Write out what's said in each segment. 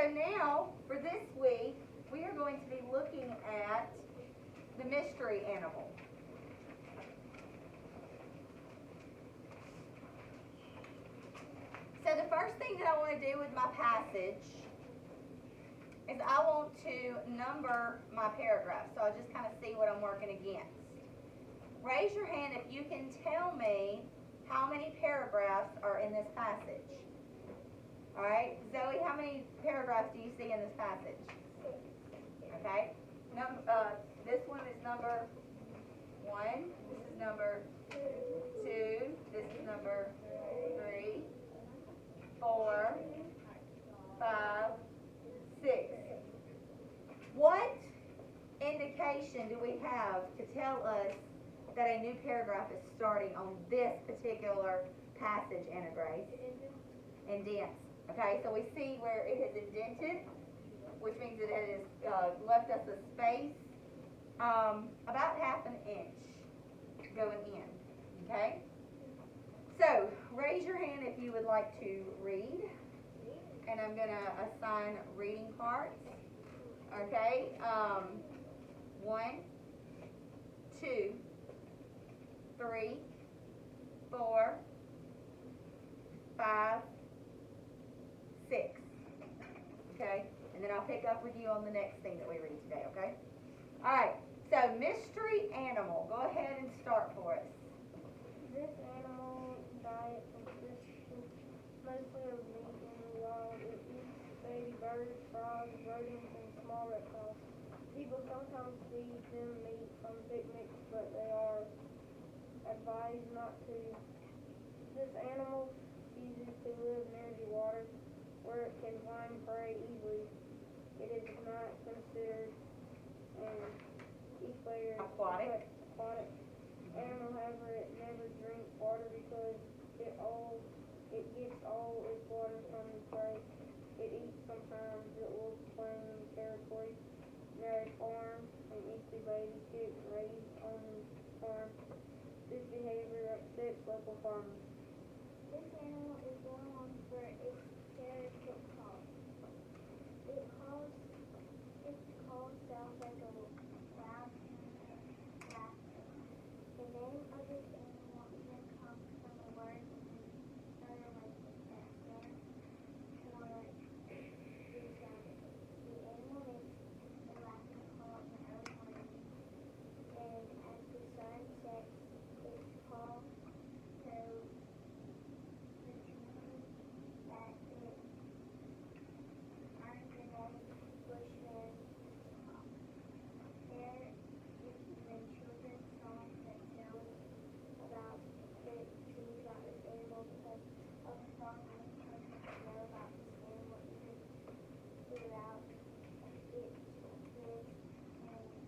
now, for this week, we are going to be looking at the mystery animal. So the first thing that I want to do with my passage is I want to number my paragraphs, so I'll just kind of see what I'm working against. Raise your hand if you can tell me how many paragraphs are in this passage. All right, Zoe, how many paragraphs do you see in this passage? Okay, this one is number 1. This is number 2. This is number 3, 4, 5, 6. What indication do we have to tell us that a new paragraph is starting on this particular passage, Anna Grace? Indents. Okay, so we see where it has indented, which means that it has left us a space about ½ inch going in. Okay? So, raise your hand if you would like to read. And I'm going to assign reading parts. Okay? 1, 2, 3, 4, 5, 6. Okay? And then I'll pick up with you on the next thing that we read today, okay? Alright, so mystery animal. Go ahead and start for us. This animal diet consists mostly of meat and wild. It eats baby birds, frogs, rodents, and small reptiles. People sometimes feed them meat from picnics, but they are advised not to. This animal chooses to live near the water, where it can find prey easily. It is not considered an aquatic animal. However, it never drinks water because it gets all its water from the prey. It eats sometimes. It will claim territory near a farm and eats the baby chicks raised on the farm. This behavior upsets local farmers. This animal is well known for its characteristic call. Its call sounds like a loud and laughter. The name of this animal even comes from a word started like a stand for the sound. The animal makes a laughing call in the early morning, and as the sun sets, its call shows the community that it earned the name Bushman. There is even children's songs that tell about this animal because of the song many children know about this animal even throughout it lives in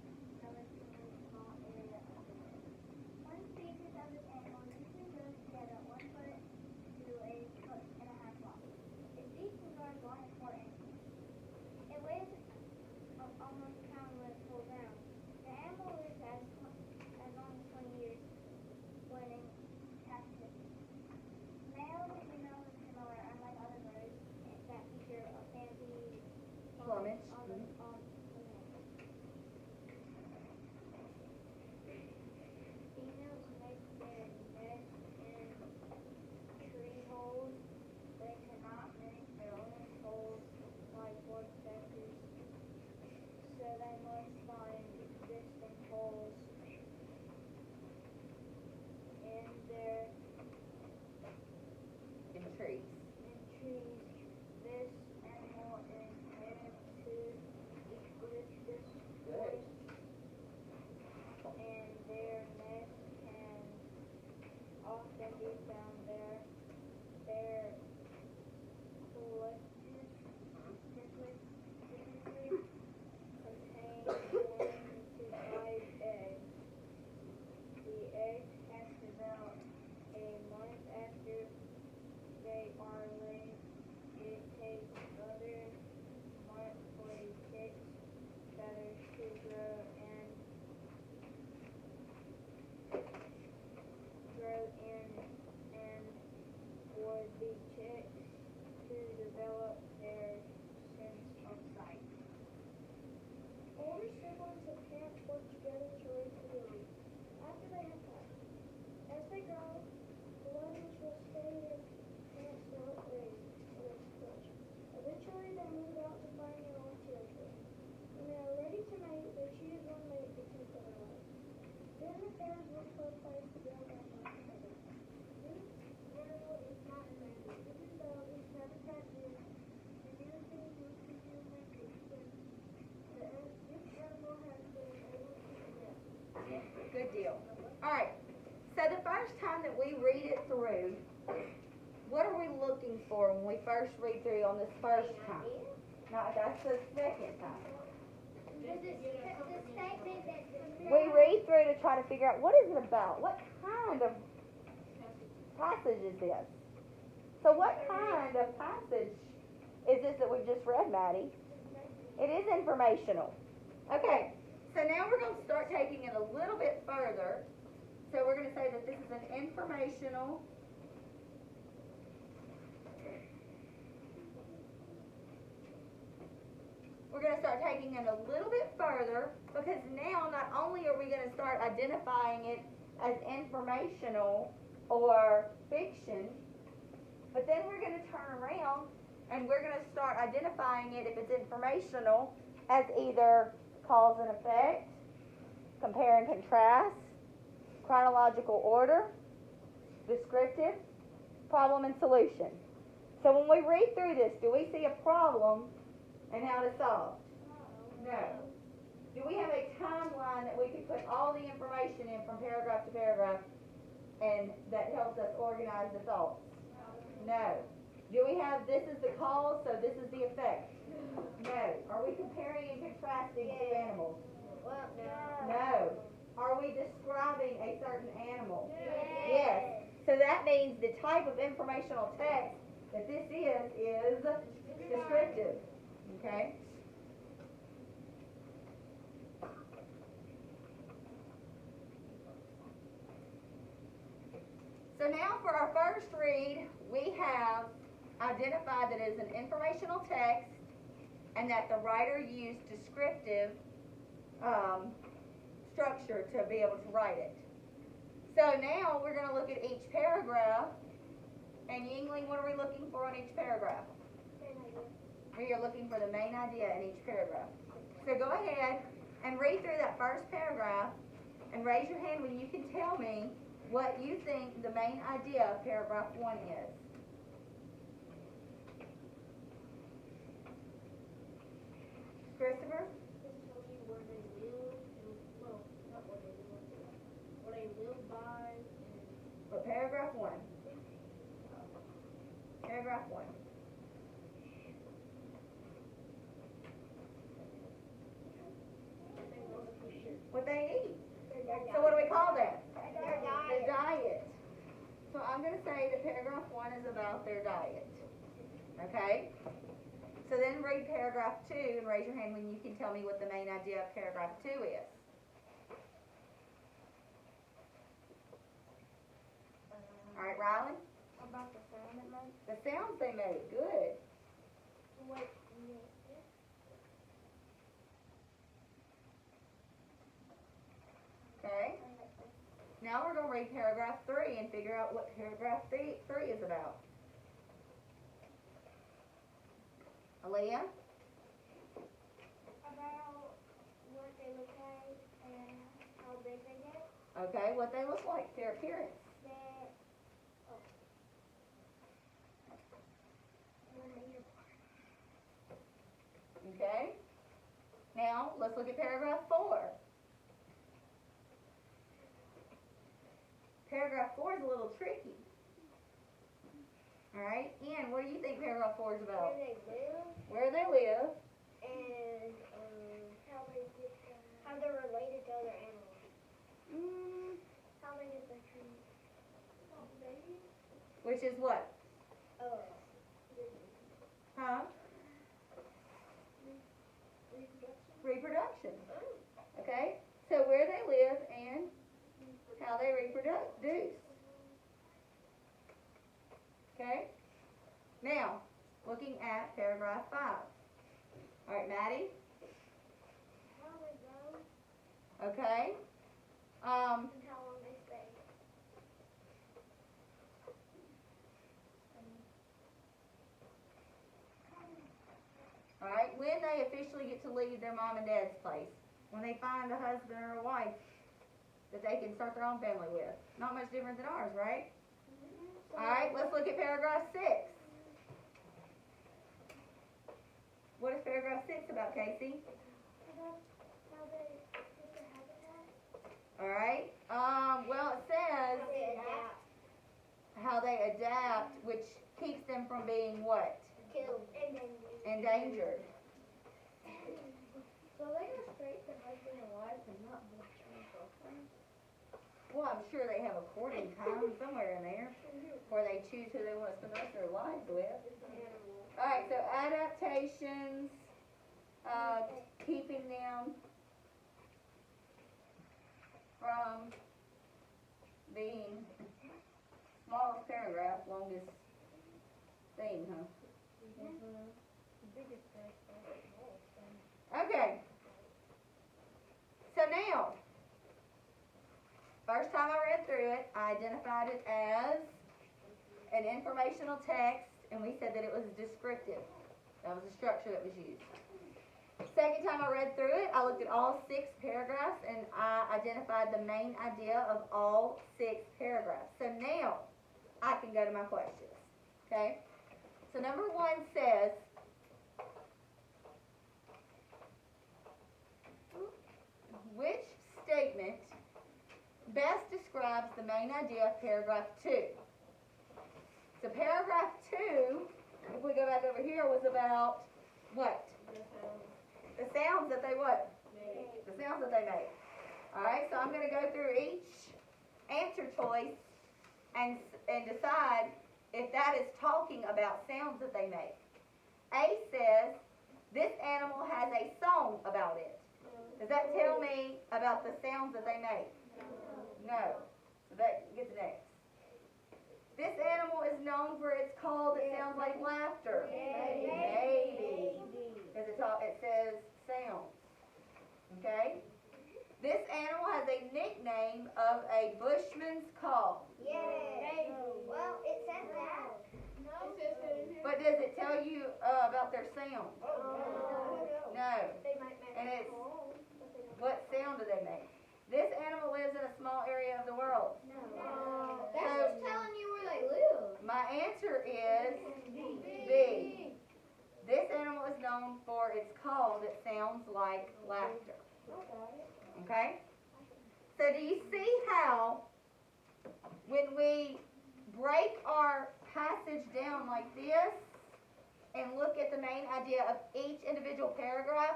relatively small area of the world. One species of this animal usually grows together 1 foot to a foot and a half long. Its beak is around 1 and 4 inches. It weighs almost a pound when it's full grown. The animal lives as long as 20 years when in captivity. Male and female are similar, unlike other birds that feature a fancy Plumage. on the neck. Females make their nest in tree holes. They cannot make their own holes like woodpeckers, so they must find distant holes in trees. trees. This animal is native to eucalyptus forests, and their nest can often be found there. Their collective typically contain 1 to 5 eggs. The eggs hatch about a month after they are laid. It takes another month for the chicks feathers to grow and for the chicks to develop their sense older siblings and parents work together to raise the young. After they have passed, as they grow, the learners will stay their parents to help raise the next generation. Eventually, they move out to find their own territory. When they are ready to mate, they choose one mate to keep for their life. Then the parents look for a place to build their home together. This animal is not abandoned. Even though its habitat is reducing due to human expansion, this animal has been able to adapt. Good deal. Alright, so the first time that we read it through, what are we looking for when we first read through on this first time? No, that's the second time. The statement that We read through to try to figure out what is it about? What kind of passage is this? So what kind of passage is this that we've just read, Maddie? It is informational. Okay, so now we're going to start taking it a little bit further. So we're going to say that this is an informational we're going to start taking it a little bit further because now not only are we going to start identifying it as informational or fiction, but then we're going to turn around and we're going to start identifying it, if it's informational, as either cause and effect, compare and contrast, chronological order, descriptive, problem and solution. So when we read through this, do we see a problem and how to solve? No. Do we have a timeline that we could put all the information in from paragraph to paragraph and that helps us organize the thoughts? No. Do we have this is the cause, so this is the effect? No. Are we comparing and contrasting two animals? No. Are we describing a certain animal? Yes. So that means the type of informational text that this is descriptive. Okay? So now for our first read, we have identified that it is an informational text and that the writer used descriptive structure to be able to write it. So now we're going to look at each paragraph. And Yingling, what are we looking for on each paragraph? We are looking for the main idea in each paragraph. So go ahead and read through that first paragraph and raise your hand when you can tell me what you think the main idea of paragraph 1 is. Christopher? Just tell me where they live, and, well, not where they live, where they live by, and What, paragraph 1? Paragraph 1. What they eat. So what do we call that? Their diet. So I'm going to say that paragraph 1 is about their diet. Okay? So then read paragraph 2 and raise your hand when you can tell me what the main idea of paragraph 2 is. All right, Rylan? about the sound it makes. The sounds they make. Good. What? Okay? Now we're going to read paragraph 3 and figure out what paragraph 3 is about. Aaliyah? About what they look like and how big they get. Okay, what they look like, their appearance. Okay? Now, let's look at paragraph 4. Paragraph 4 is a little tricky. Alright, Ian, what do you think paragraph 4 is about? Where they live Where they live. and how they're related to other animals. How they get their trees. Which is what? Oh. Huh? Reproduction. Okay? So where they live and how they reproduce. Okay? Now, looking at paragraph 5. Alright, Maddie? How they Okay? And how long they stay. Alright, when they officially get to leave their mom and dad's place. When they find a husband or a wife that they can start their own family with. Not much different than ours, right? Alright, let's look at paragraph 6. What is paragraph 6 about, Casey? How they pick their habitat. Alright, well it says They adapt. how they adapt, which keeps them from being what? Killed. Endangered. So they go straight to husband and wife and not boyfriend and girlfriend? Well, I'm sure they have a courting time somewhere in there where they choose who they want to spend the rest of their lives with. Alright, so adaptations, keeping them from the smallest paragraph, longest thing, huh? The biggest thing. Okay. So now, first time I read through it, I identified it as an informational text, and we said that it was descriptive. That was the structure that was used. Second time I read through it, I looked at all 6 paragraphs, and I identified the main idea of all 6 paragraphs. So now, I can go to my questions. Okay? So number 1 says, which statement best describes the main idea of paragraph 2? So paragraph 2, if we go back over here, was about what? The sounds that they what? The sounds that they make. Alright, so I'm going to go through each answer choice and decide if that is talking about sounds that they make. A says, this animal has a song about it. Does that tell me about the sounds that they make? No. So that gets next. This animal is known for its call that sounds like laughter. Maybe. Because it says sounds. Okay? This animal has a nickname of a bushman's call. Yeah. Well, it says that. No. But does it tell you about their sound? No. They might make And it's, calls, but they don't. what sound do they make? This animal lives in a small area of the world. No. That's just telling you where they live. My answer is B. This animal is known for its call that sounds like laughter. Okay? So do you see how when we break our passage down like this and look at the main idea of each individual paragraph,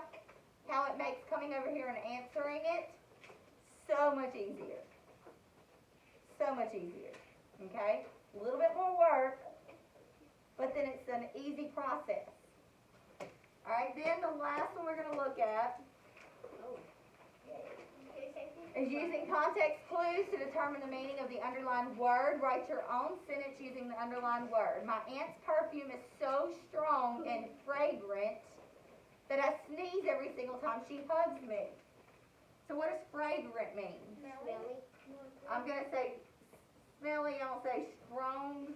how it makes coming over here and answering it so much easier. So much easier. Okay? A little bit more work, but then it's an easy process. Alright, then the last one we're going to look at is using context clues to determine the meaning of the underlined word. Write your own sentence using the underlined word. My aunt's perfume is so strong and fragrant that I sneeze every single time she hugs me. So what does fragrant mean? Smelly. I'm going to say smelly, I'm going to say strong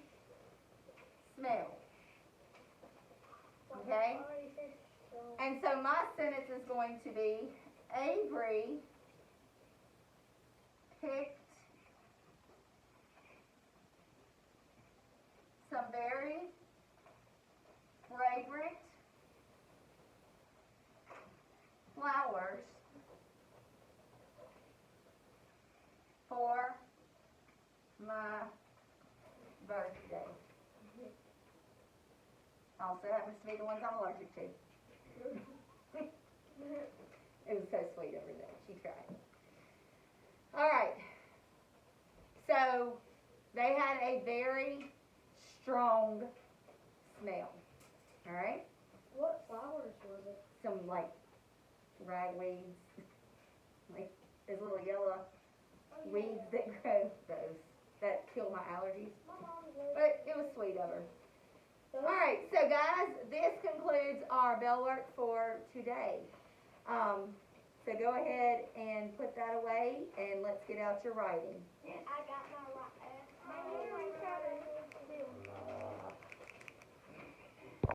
smell. Okay? And so my sentence is going to be, Avery picked some very fragrant flowers for my birthday. Also happens to be the ones I'm allergic to. It was so sweet every day. She tried. Alright. So, they had a very strong smell. Alright? What flowers were they? Some, like, ragweeds. Like, those little yellow weeds that grow those. That kill my allergies. But it was sweet of her. Alright, so guys, this concludes our bell work for today. So go ahead and put that away and let's get out your writing. I got my handwriting.